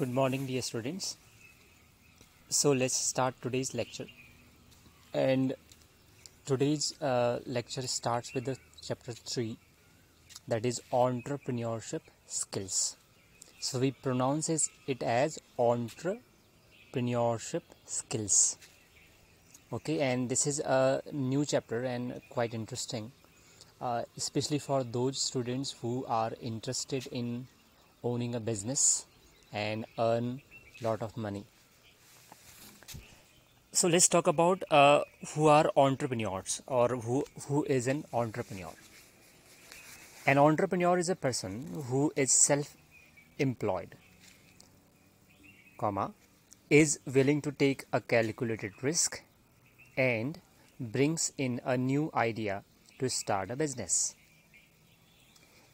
Good morning, dear students. So let's start today's lecture. And today's lecture starts with the chapter 3, that is entrepreneurship skills. So we pronounce it as entrepreneurship skills. Okay, and this is a new chapter and quite interesting, especially for those students who are interested in owning a business and earn a lot of money. So let's talk about who are entrepreneurs, or who is an entrepreneur. An entrepreneur is a person who is self-employed, is willing to take a calculated risk and brings in a new idea to start a business.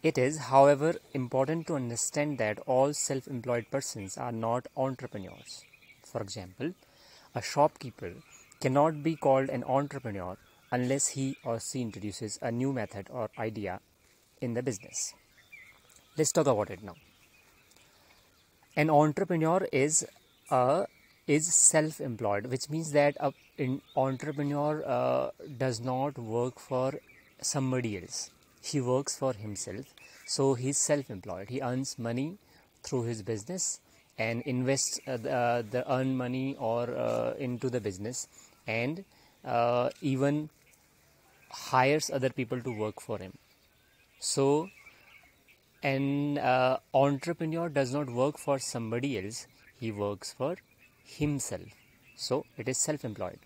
It is, however, important to understand that all self-employed persons are not entrepreneurs. For example, a shopkeeper cannot be called an entrepreneur unless he or she introduces a new method or idea in the business. Let's talk about it now. An entrepreneur is self-employed, which means that an entrepreneur does not work for somebody else. He works for himself, so he's self-employed. He earns money through his business and invests the earned money or into the business, and even hires other people to work for him. So an entrepreneur does not work for somebody else, he works for himself. So it is self-employed,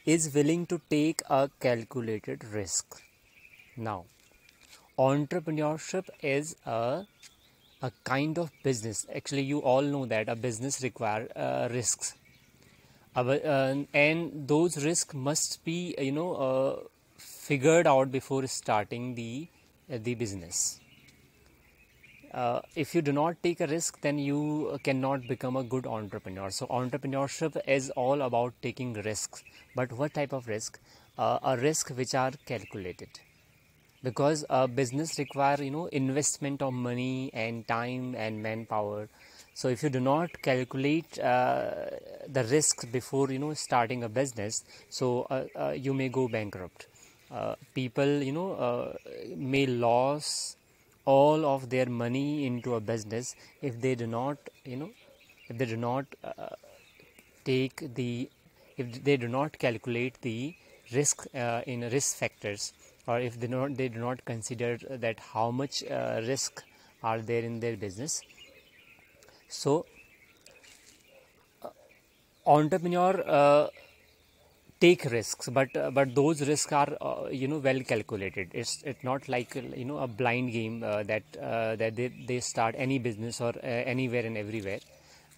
is willing to take a calculated risk. Now, entrepreneurship is a kind of business. Actually, you all know that a business requires risks, and those risks must be figured out before starting the business. If you do not take a risk, then you cannot become a good entrepreneur. So entrepreneurship is all about taking risks. But what type of risk? A risk which are calculated, because a business require investment of money and time and manpower. So if you do not calculate the risks before starting a business, so you may go bankrupt. People may lose all of their money into a business if they do not take the if they do not calculate the risk in risk factors, or if they do not consider that how much risk are there in their business. So entrepreneur take risks, but those risks are well calculated. It's not like a blind game that they start any business or anywhere and everywhere.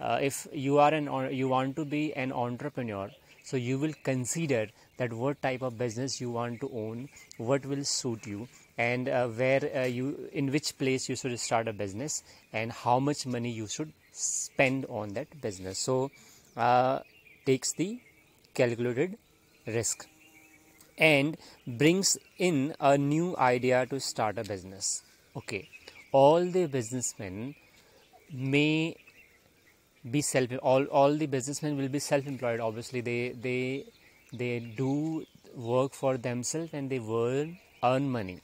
If you want to be an entrepreneur, so you will consider that what type of business you want to own, what will suit you, and in which place you should start a business, and how much money you should spend on that business. So takes the calculated risk and brings in a new idea to start a business. Okay, all the businessmen may be all the businessmen will be self-employed. Obviously they do work for themselves and they earn money.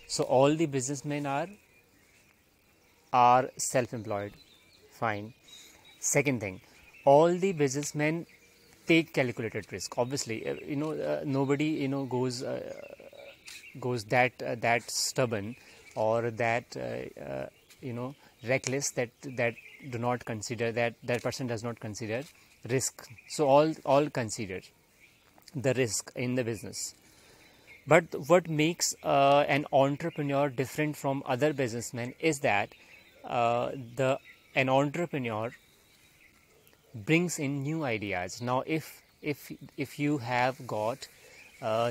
So all the businessmen are self-employed. Fine. Second thing, all the businessmen take calculated risk. Obviously nobody goes that stubborn or that reckless that do not consider that person does not consider risk. So all consider the risk in the business. But what makes an entrepreneur different from other businessmen is that an entrepreneur brings in new ideas. Now if you have got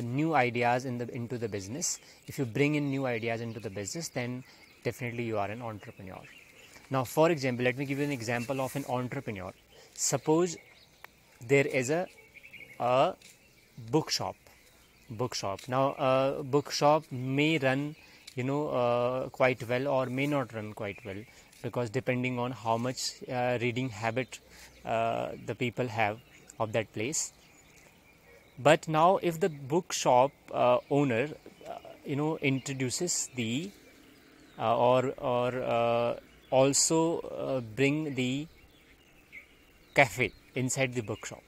new ideas into the business, if you bring in new ideas into the business, then definitely you are an entrepreneur. Now, for example, let me give you an example of an entrepreneur. Suppose there is a bookshop. Now bookshop may run quite well or may not run quite well. because depending on how much reading habit the people have of that place. But now if the bookshop owner introduces the or also bring the cafe inside the bookshop.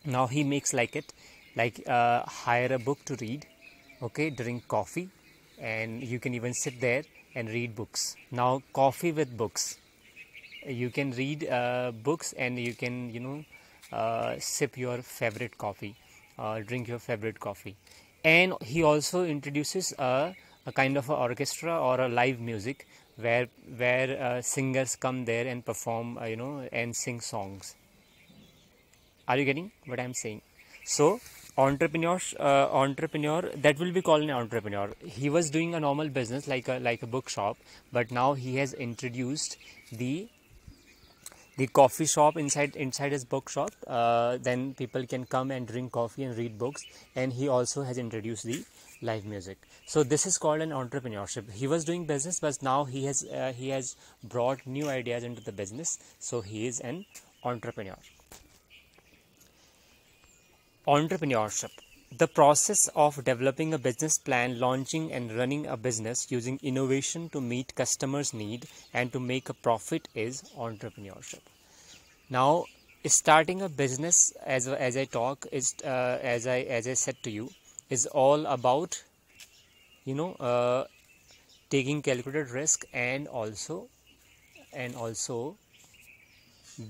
Now he makes like it, like hire a book to read, okay, drink coffee, and you can even sit there and read books. Now coffee with books, you can read books, and you can sip your favorite coffee, drink your favorite coffee. And he also introduces a kind of a orchestra or a live music where singers come there and perform and sing songs. Are you getting what I'm saying? So entrepreneur, that will be called an entrepreneur. He was doing a normal business like a bookshop, but now he has introduced the coffee shop inside his bookshop. Then people can come and drink coffee and read books, and he also has introduced the live music. So this is called an entrepreneurship. He was doing business, but now he has brought new ideas into the business, so he is an entrepreneur. Entrepreneurship: the process of developing a business plan, launching and running a business using innovation to meet customers' need and to make a profit is entrepreneurship. Now, starting a business, as I talk, is as I said to you, is all about taking calculated risk, and also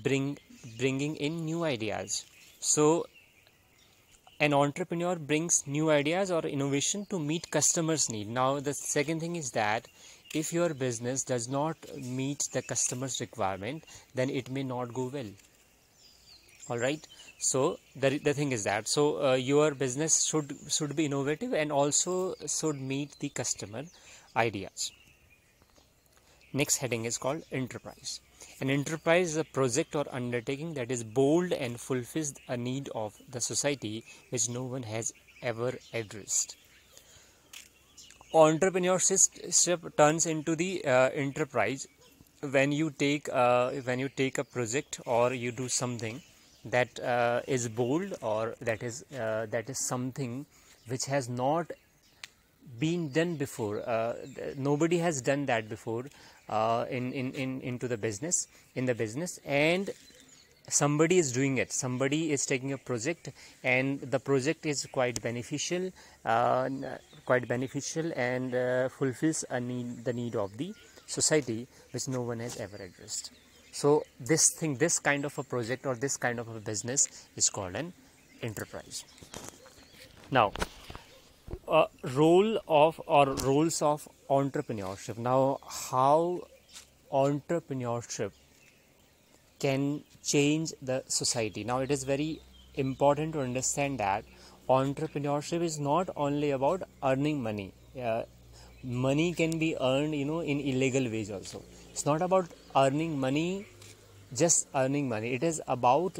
bringing in new ideas. So an entrepreneur brings new ideas or innovation to meet customers' need. Now the second thing is that if your business does not meet the customer's requirement, then it may not go well. All right, so the thing is that, so your business should be innovative and also should meet the customer ideas. Next heading is called enterprise. An enterprise is a project or undertaking that is bold and fulfills a need of the society which no one has ever addressed. Entrepreneurship turns into the enterprise when you take a project, or you do something that is bold, or that is something which has not been done before. Nobody has done that before into the business, and somebody is doing it. Somebody is taking a project, and the project is quite beneficial and fulfills the need of the society which no one has ever addressed. So this kind of a project or this kind of a business is called an enterprise. Now, roles of entrepreneurship. Now, how entrepreneurship can change the society. Now, it is very important to understand that entrepreneurship is not only about earning money. Money can be earned in illegal ways also. It's not about earning money, just earning money. It is about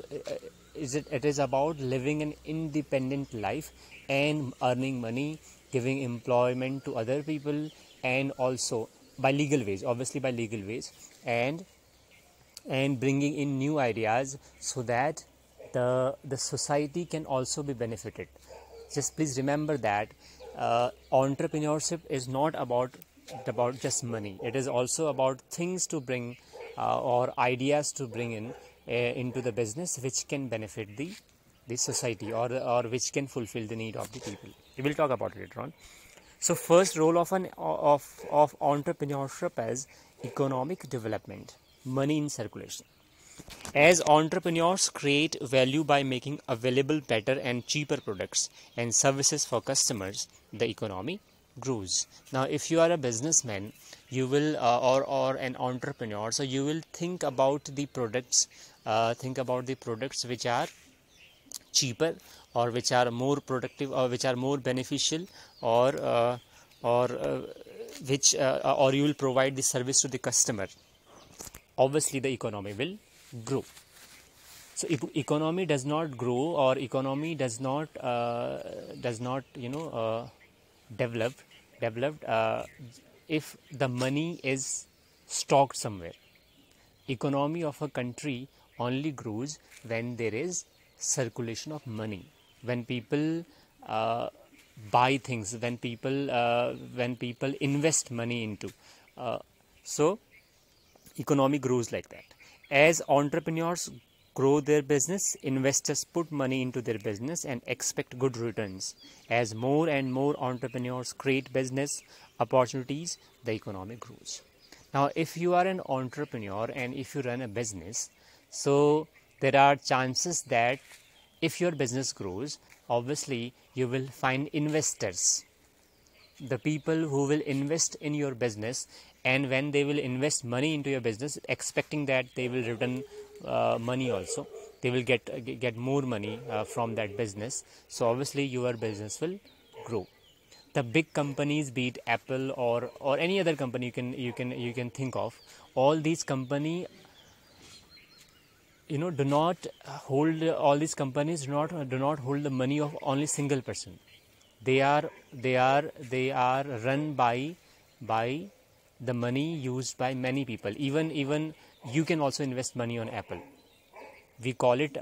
living an independent life and earning money, giving employment to other people, and also by legal ways, and bringing in new ideas so that the society can also be benefited. Just please remember that entrepreneurship is not about just money. It is also about things to bring or ideas to bring in into the business which can benefit the society, or which can fulfill the need of the people. We will talk about it later on. So first role of entrepreneurship as economic development, money in circulation. As entrepreneurs create value by making available better and cheaper products and services for customers, the economy grows. Now, if you are a businessman, you will or an entrepreneur, so you will think about the products which are cheaper, or which are more productive, or which are more beneficial, or which or you will provide the service to the customer. Obviously the economy will grow. So if economy does not grow, or economy does not developed if the money is stocked somewhere. Economy of a country only grows when there is circulation of money, when people buy things, when people invest money into. So economy grows like that. As entrepreneurs grow their business, investors put money into their business and expect good returns. As more and more entrepreneurs create business opportunities, the economy grows. Now, if you are an entrepreneur and if you run a business, so there are chances that if your business grows, obviously you will find investors, the people who will invest in your business, and when they will invest money into your business expecting that they will return money also, they will get more money from that business, so obviously your business will grow. The big companies, be it Apple or any other company you can think of, all these company, do not hold, all these companies do not hold the money of only single person. They are run by the money used by many people. Even you can also invest money on Apple. We call it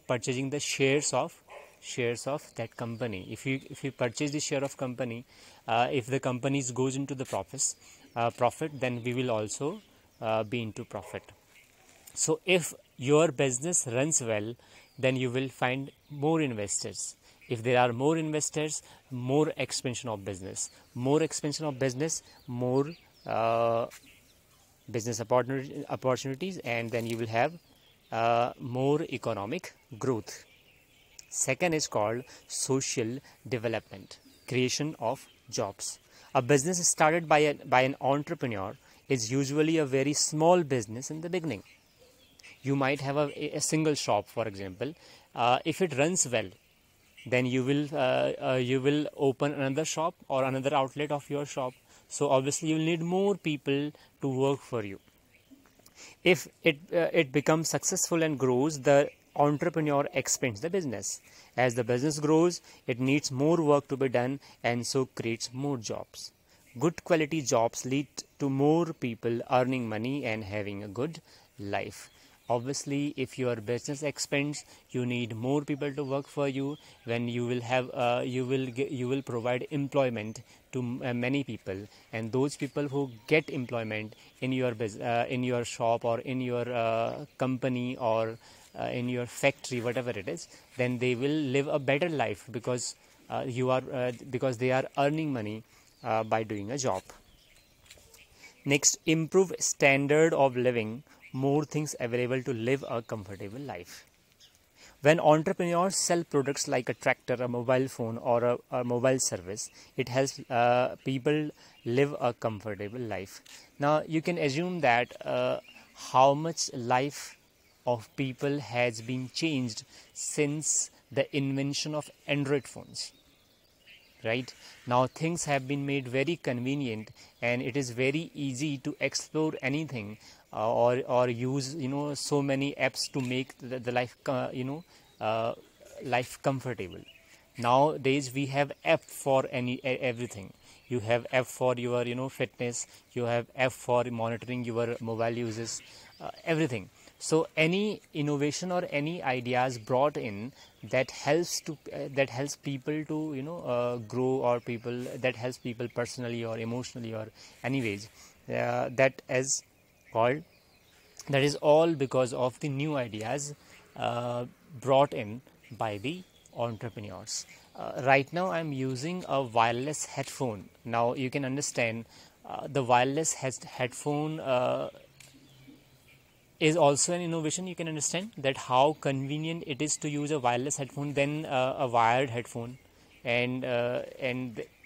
purchasing the shares of that company. If you purchase the share of company, if the companies goes into the profit, then we will also be into profit. So if your business runs well, then you will find more investors. If there are more investors, more expansion of business, more business opportunities, and then you will have more economic growth. Second is called social development, creation of jobs. A business started by an entrepreneur is usually a very small business in the beginning. You might have a single shop, for example. If it runs well, then you will open another shop or another outlet of your shop. So obviously you will need more people to work for you. If it becomes successful and grows, the entrepreneur expands the business. As the business grows, it needs more work to be done and so creates more jobs. Good quality jobs lead to more people earning money and having a good life. Obviously, if your business expands, you need more people to work for you. When you will have, you will provide employment to many people, and those people who get employment in your in your shop or in your company or in your factory, whatever it is, then they will live a better life because because they are earning money by doing a job. Next, improve standard of living, more things available to live a comfortable life. When entrepreneurs sell products like a tractor, a mobile phone, or a mobile service, it helps people live a comfortable life. Now, you can assume that how much life of people has been changed since the invention of Android phones. Right now, things have been made very convenient, and it is very easy to explore anything or use so many apps to make the life life comfortable. Nowadays we have app for everything. You have app for your fitness, you have app for monitoring your mobile uses, everything. So any innovation or any ideas brought in that helps people to grow, or people that helps people personally or emotionally or anyways, that is called, that is all because of the new ideas brought in by the entrepreneurs. Right now I'm using a wireless headphone. Now you can understand the wireless headphone is also an innovation. You can understand that how convenient it is to use a wireless headphone than a wired headphone, and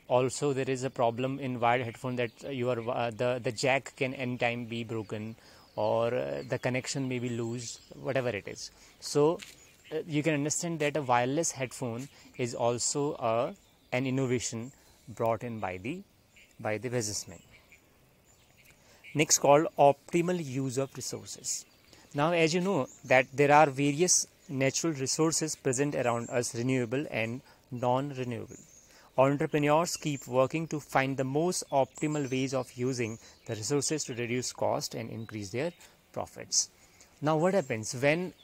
also there is a problem in wired headphone that the jack can anytime be broken, or the connection may be loose, whatever it is. So you can understand that a wireless headphone is also an innovation brought in by the businessman. Next, called optimal use of resources. Now, as you know that there are various natural resources present around us, renewable and non-renewable. Entrepreneurs keep working to find the most optimal ways of using the resources to reduce cost and increase their profits. Now, what happens when,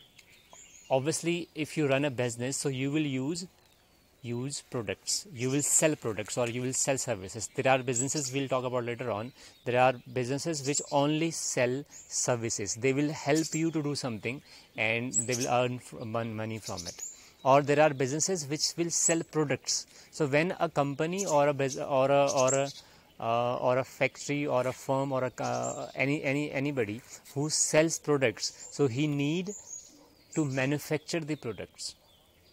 obviously, if you run a business, so you will use products, you will sell products, or you will sell services. There are businesses we'll talk about later on. There are businesses which only sell services. They will help you to do something and they will earn money from it. Or there are businesses which will sell products. So when a company or a factory or a firm or anybody who sells products, so he need to manufacture the products.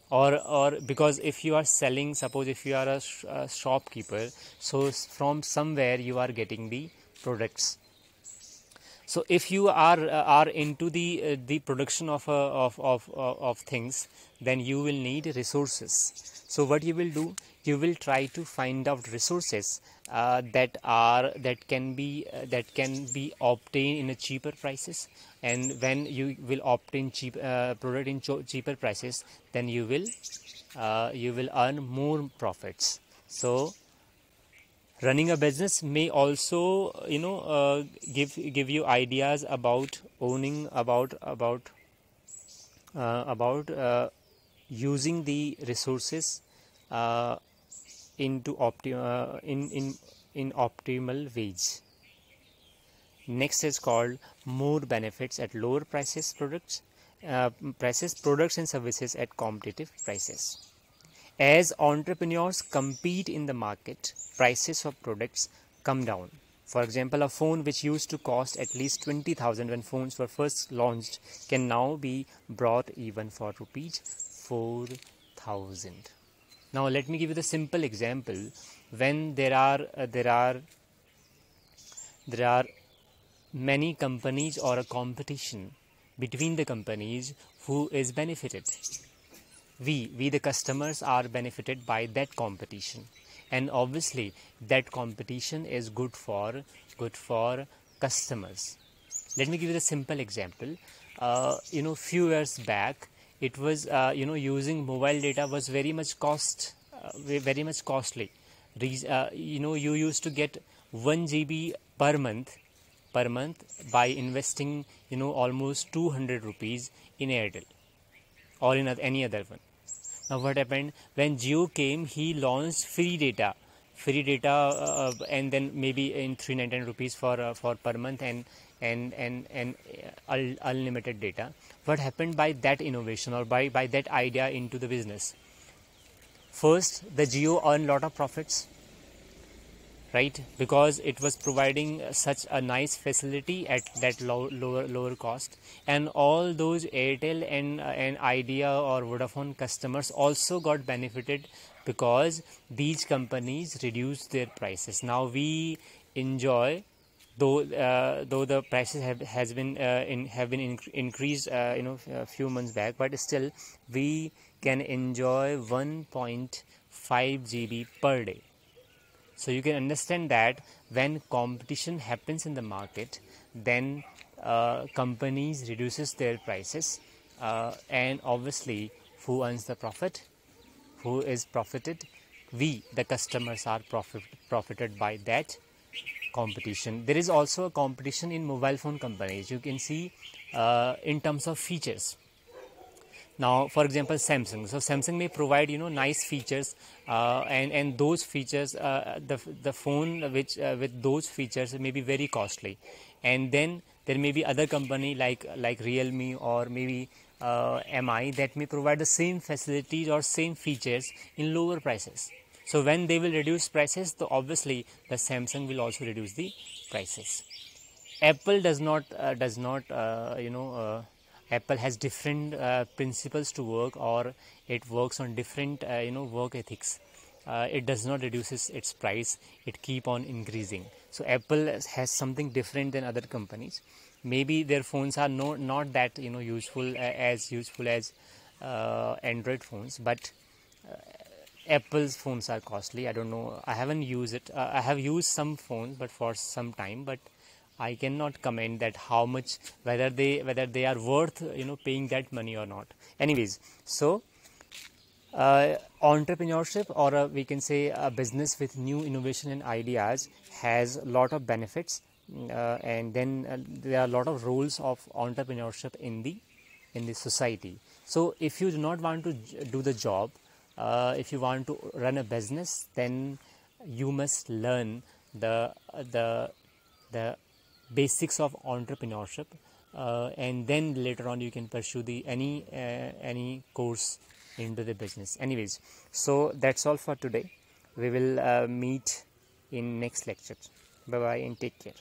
Or because if you are selling, suppose if you are a shopkeeper, so from somewhere you are getting the products. So if you are into the production of things, then you will need resources. So what you will do, you will try to find out resources that can be obtained in a cheaper prices. And when you will obtain cheap product in cheaper prices, then you will earn more profits. So running a business may also give you ideas about owning, about using the resources into in optimal ways. Next is called more benefits at lower prices, products and services at competitive prices. As entrepreneurs compete in the market, prices of products come down. For example, a phone which used to cost at least 20,000 when phones were first launched can now be brought even for rupees 4,000. Now let me give you the simple example. When there are many companies or a competition between the companies, who is benefited? We the customers are benefited by that competition, and obviously that competition is good for customers. Let me give you the simple example. Few years back, it was using mobile data was very much costly. You used to get 1 GB per month by investing almost 200 rupees in Airtel or in any other one. Now what happened when Jio came? He launched free data, and then maybe in 399 rupees for per month and unlimited data. What happened by that innovation or by that idea into the business? First, the Jio earned lot of profits, right? Because it was providing such a nice facility at that lower cost, and all those Airtel and Idea or Vodafone customers also got benefited because these companies reduced their prices. Now we enjoy, though the prices have been increased a few months back, but still we can enjoy 1.5 GB per day. So you can understand that when competition happens in the market, then companies reduces their prices, and obviously who earns the profit? Who is profited? We, the customers, are profited by that competition. There is also a competition in mobile phone companies. You can see in terms of features. Now, for example, Samsung. So Samsung may provide nice features, and those features, the phone which with those features may be very costly, and then there may be other company like Realme or maybe MI that may provide the same facilities or same features in lower prices. So when they will reduce prices, so obviously the Samsung will also reduce the prices. Apple does not Apple has different principles to work, or it works on different work ethics. It does not reduces its price, it keep on increasing. So Apple has something different than other companies. Maybe their phones are not that useful as Android phones, but Apple's phones are costly. I don't know, I haven't used it. I have used some phones but for some time, but I cannot comment that how much, whether they are worth paying that money or not. Anyways, so Entrepreneurship, or we can say a business with new innovation and ideas, has a lot of benefits. And then there are a lot of roles of entrepreneurship in the society. So if you do not want to do the job, if you want to run a business, then you must learn the basics of entrepreneurship, and then later on you can pursue the any course into the business. Anyways, so that's all for today. We will meet in next lecture. Bye bye and take care.